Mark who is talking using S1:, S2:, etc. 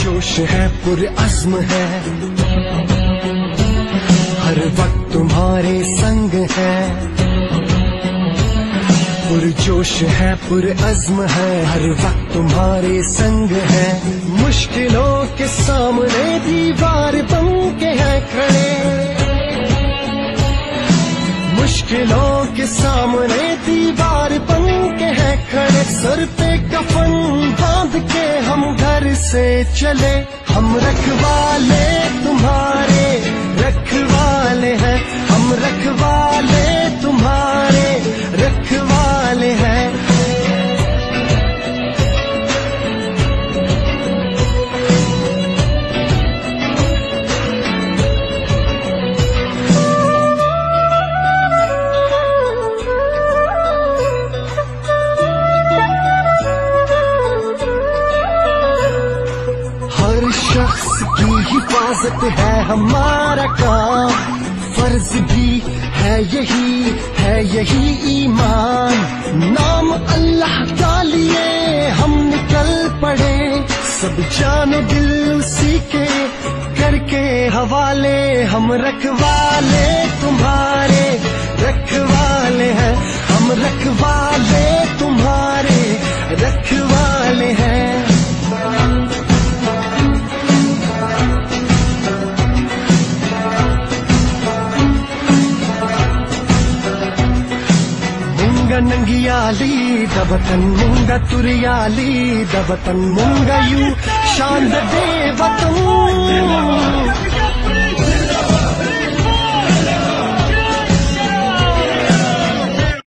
S1: जोश है पुरअज़्म है, हर वक्त तुम्हारे संग है। पुरजोश है पुरअज़्म है, हर वक्त तुम्हारे संग है। मुश्किलों के सामने दीवार बन के है खड़े, मुश्किलों के सामने दीवार बन के है खड़े। सर पे कफन बांध के हम घर से चले, हम रखवाले तुम्हारे रखवाले हैं, हम रखवाले तुम्हारे रखवाले हैं। हर शख्स की हिफाजत है हमारा काम, फर्ज भी है यही ईमान। नाम अल्लाह का लिए हम निकल पड़े, सब जानो दिल उसी के करके हवाले। हम रखवाले तुम्हारे रखवाले हैं, हम रखवाले तुम्हारे रखवाले हैं। नंगियाली दबतन मुंगा तुरियाली दबतन मुंगा यू शांद देवा